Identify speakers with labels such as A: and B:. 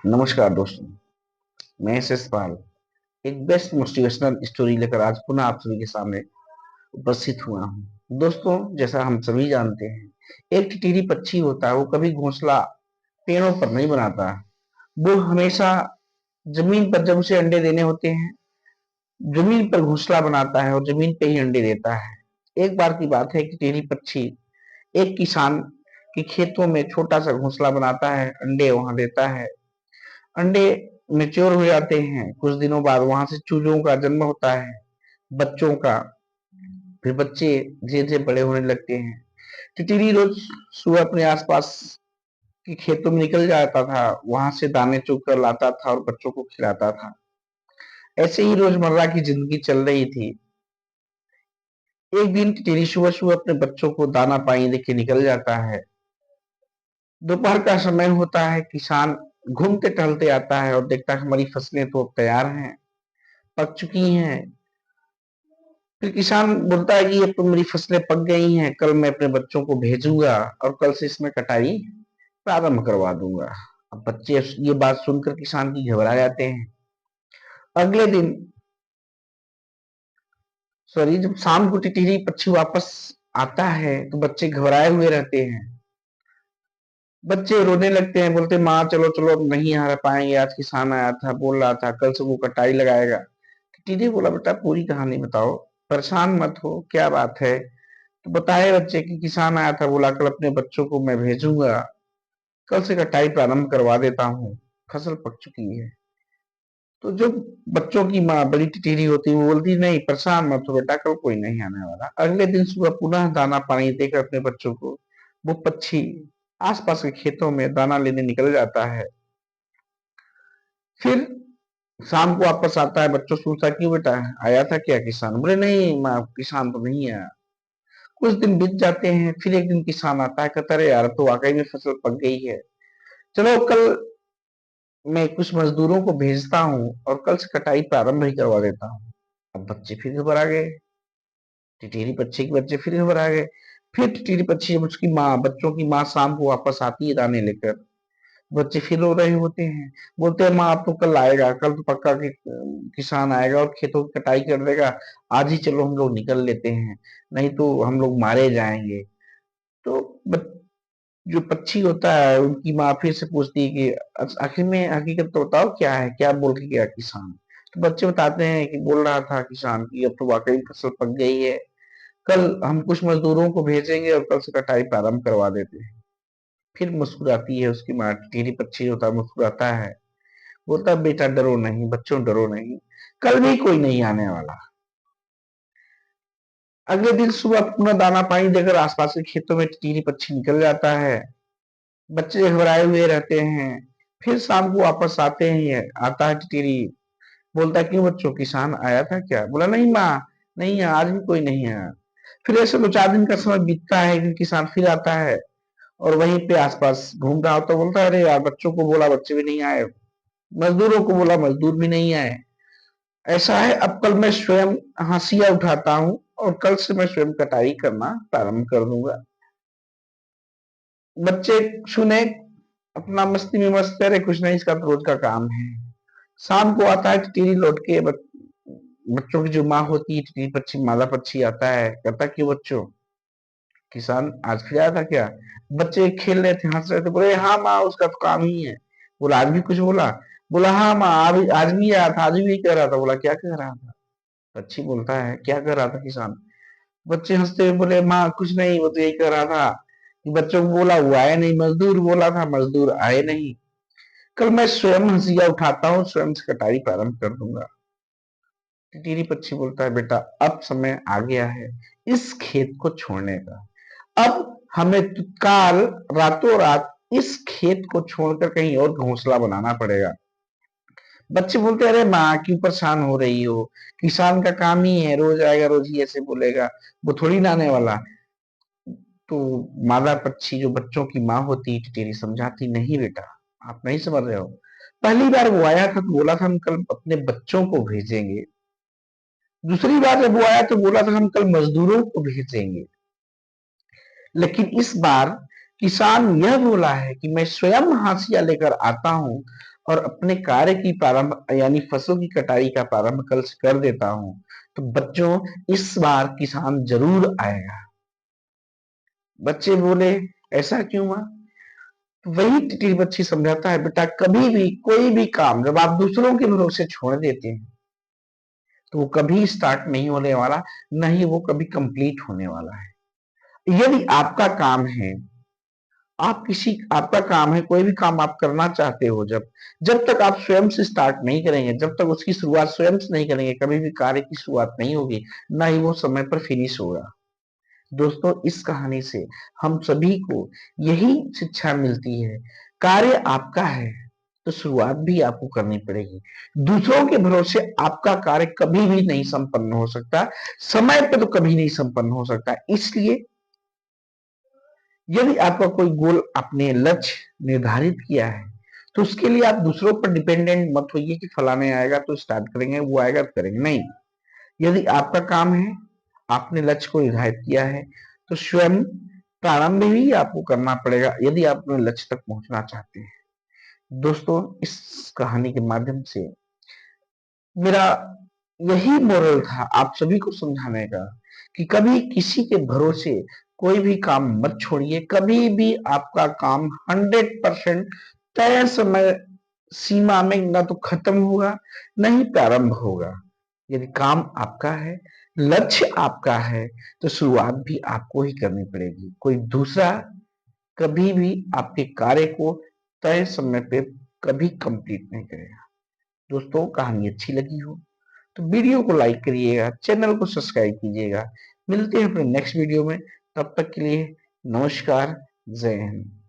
A: नमस्कार दोस्तों, मैं एस पाल एक बेस्ट मोटिवेशनल स्टोरी लेकर आज पुनः आप सभी के सामने उपस्थित हुआ हूँ। दोस्तों, जैसा हम सभी जानते हैं, एक टिटीरी पक्षी होता है। वो कभी घोंसला पेड़ों पर नहीं बनाता। वो हमेशा जमीन पर, जब उसे अंडे देने होते हैं, जमीन पर घोंसला बनाता है और जमीन पे ही अंडे देता है। एक बार की बात है कि टिटीरी पक्षी एक किसान के खेतों में छोटा सा घोंसला बनाता है, अंडे वहां देता है। अंडे मैच्योर हो जाते हैं। कुछ दिनों बाद वहां से चूजों का जन्म होता है, बच्चों का। फिर बच्चे धीरे धीरे बड़े होने लगते हैं। तितली रोज सुबह अपने आसपास के खेतों में निकल जाता था, वहां से दाने चुग कर लाता था और बच्चों को खिलाता था। ऐसे ही रोजमर्रा की जिंदगी चल रही थी। एक दिन तितली सुबह सुबह अपने बच्चों को दाना पानी देके निकल जाता है। दोपहर का समय होता है। किसान घूमते टहलते आता है और देखता है हमारी फसलें तो अब तैयार हैं, पक चुकी हैं। फिर किसान बोलता है कि अब तो मेरी फसलें पक गई हैं, कल मैं अपने बच्चों को भेजूंगा और कल से इसमें कटाई प्रारंभ करवा दूंगा। अब बच्चे ये बात सुनकर किसान की घबरा जाते हैं। अगले दिन, सॉरी, जब शाम को टिटरी पक्षी वापस आता है तो बच्चे घबराए हुए रहते हैं। बच्चे रोने लगते हैं, बोलते माँ चलो चलो, अब नहीं आ पाएंगे, आज किसान आया था, बोल रहा था कल से वो कटाई लगाएगा। टिटरी बोला बेटा पूरी कहानी बताओ, परेशान मत हो, क्या बात है। तो बताए बच्चे कि किसान आया था, बोला कल अपने बच्चों को मैं भेजूंगा, कल से कटाई प्रारंभ करवा देता हूँ, फसल पक चुकी है। तो जो बच्चों की माँ बड़ी टिटेरी होती है, वो बोलती नहीं परेशान मत हो बेटा, कल कोई नहीं आने वाला। अगले दिन सुबह पुनः दाना पानी देकर अपने बच्चों को वो पक्षी आसपास के खेतों में दाना लेने निकल जाता है। फिर शाम को वापस आता है। बच्चों से पूछता क्यों बेटा, आया था क्या किसान? बोले नहीं माँ, किसान तो नहीं आया। कुछ दिन बीत जाते हैं। फिर एक दिन किसान आता है, कहता है यार तो वाकई में फसल पक गई है, चलो कल मैं कुछ मजदूरों को भेजता हूँ और कल से कटाई प्रारंभ ही करवा देता हूँ। अब बच्चे फिर घबरा गए। टिटेरी पक्षी के बच्चे फिर घबरा गए। फिर टिटेरी पक्षी, जब उसकी माँ, बच्चों की माँ शाम को वापस आती है दाने लेकर, बच्चे फिर रो रहे होते हैं। बोलते हैं माँ अब तो कल आएगा, कल तो पक्का किसान आएगा और खेतों की कटाई कर देगा। आज ही चलो हम लोग निकल लेते हैं, नहीं तो हम लोग मारे जाएंगे। तो जो पक्षी होता है, उनकी माँ फिर से पूछती है कि आखिर में हकीकत तो बताओ क्या है, क्या बोल के गया किसान? तो बच्चे बताते हैं कि बोल रहा था किसान की अब तो वाकई फसल पक गई है, कल हम कुछ मजदूरों को भेजेंगे और कल से कटाई प्रारंभ करवा देते हैं। फिर मुस्कुराती है उसकी माँ। टीरी पक्षी होता है, मुस्कुराता है, बोलता है बेटा डरो नहीं, बच्चों डरो नहीं, कल भी कोई नहीं आने वाला। अगले दिन सुबह पुनः दाना पानी देकर आसपास के खेतों में टीरी पक्षी निकल जाता है। बच्चे घबराए हुए रहते हैं। फिर शाम को वापस आते हैं, आता है टिटरी, बोलता है क्यों बच्चों, किसान आया था क्या? बोला नहीं माँ, नहीं है, आज भी कोई नहीं आया। फिर ऐसे 2-4 दिन का समय बीतता है। एक दिन किसान फिर आता है और वहीं पे आसपास घूम रहा होता, बोलता है अरे यार बच्चों को बोला बच्चे भी नहीं आए, मजदूरों को बोला मजदूर भी नहीं आए। ऐसा है, अब कल मैं स्वयं हाशिया उठाता हूँ और कल से मैं स्वयं कटाई करना प्रारंभ कर दूंगा। बच्चे सुने, अपना मस्ती में मस्त करे, कुछ नहीं, इसका तो रोज का काम है। शाम को आता है टिटरी लौट के, बच्चों की जो माँ होती है, टिटरी पक्षी, मादा पक्षी आता है, कहता क्यों बच्चों, किसान आज फिर आया था क्या? बच्चे खेल रहे थे, हंस रहे थे, बोले हाँ माँ उसका तो काम ही है। बोला आज भी कुछ बोला? बोला हाँ माँ, आज भी आया था, आज भी कह रहा था। बोला क्या कह रहा था? पक्षी बोलता है क्या कर रहा था किसान? बच्चे हंसते हुए बोले माँ कुछ नहीं, वो तो यही कह रहा था कि बच्चों को बोला वो आए नहीं, मजदूर बोला था मजदूर आए नहीं, कल मैं स्वयं हंसिया उठाता हूँ, स्वयं से कटाई प्रारंभ कर दूंगा। टिटीरी पक्षी बोलता है बेटा अब समय आ गया है इस खेत को छोड़ने का। अब हमें तत्काल, रातों रात इस खेत को छोड़कर कहीं और घोंसला बनाना पड़ेगा। बच्चे बोलते अरे माँ क्यों परेशान हो रही हो, किसान का काम ही है, रोज आएगा रोज ही ऐसे बोलेगा, वो थोड़ी ना आने वाला। तो मादा पक्षी, जो बच्चों की माँ होती है टिटेरी, समझाती नहीं बेटा, आप नहीं समझ रहे हो। पहली बार वो आया था तो बोला था हम कल अपने बच्चों को भेजेंगे, दूसरी बार जब वो आया तो बोला था हम कल मजदूरों को भेजेंगे, लेकिन इस बार किसान यह बोला है कि मैं स्वयं हाशिया लेकर आता हूं और अपने कार्य की प्रारंभ यानी फसल की कटाई का प्रारंभ कल से कर देता हूं, तो बच्चों इस बार किसान जरूर आएगा। बच्चे बोले, ऐसा क्यों हुआ? तो वही टिटली बच्ची समझाता है, बेटा कभी भी कोई भी काम जब आप दूसरों के भरोसे छोड़ देते हैं तो वो कभी स्टार्ट नहीं होने वाला, न ही वो कभी कंप्लीट होने वाला है। यदि आपका काम है, आपका काम है, कोई भी काम आप करना चाहते हो, जब तक आप स्वयं से स्टार्ट नहीं करेंगे, जब तक उसकी शुरुआत स्वयं से नहीं करेंगे, कभी भी कार्य की शुरुआत नहीं होगी, ना ही वो समय पर फिनिश होगा। दोस्तों इस कहानी से हम सभी को यही शिक्षा मिलती है, कार्य आपका है तो शुरुआत भी आपको करनी पड़ेगी। दूसरों के भरोसे आपका कार्य कभी भी नहीं संपन्न हो सकता, समय पर तो कभी नहीं संपन्न हो सकता। इसलिए यदि आपका कोई गोल, आपने लक्ष्य निर्धारित किया है, तो उसके लिए आप दूसरों पर डिपेंडेंट मत होइए कि फलाने आएगा तो स्टार्ट करेंगे, वो आएगा तो करेंगे, नहीं। यदि आपका काम है, आपने लक्ष्य को निर्धारित किया है, तो स्वयं प्रारंभ भी आपको करना पड़ेगा यदि आप अपने लक्ष्य तक पहुंचना चाहते हैं। दोस्तों इस कहानी के माध्यम से मेरा यही मोरल था आप सभी को समझाने का कि कभी किसी के भरोसे कोई भी काम मत छोड़िए। कभी भी आपका काम 100% तय समय सीमा में न तो खत्म होगा, न ही प्रारंभ होगा। यदि काम आपका है, लक्ष्य आपका है, तो शुरुआत भी आपको ही करनी पड़ेगी। कोई दूसरा कभी भी आपके कार्य को तय समय पे कभी कंप्लीट नहीं करेगा। दोस्तों कहानी अच्छी लगी हो तो वीडियो को लाइक करिएगा, चैनल को सब्सक्राइब कीजिएगा। मिलते हैं अपने नेक्स्ट वीडियो में, तब तक के लिए नमस्कार, जय हिंद।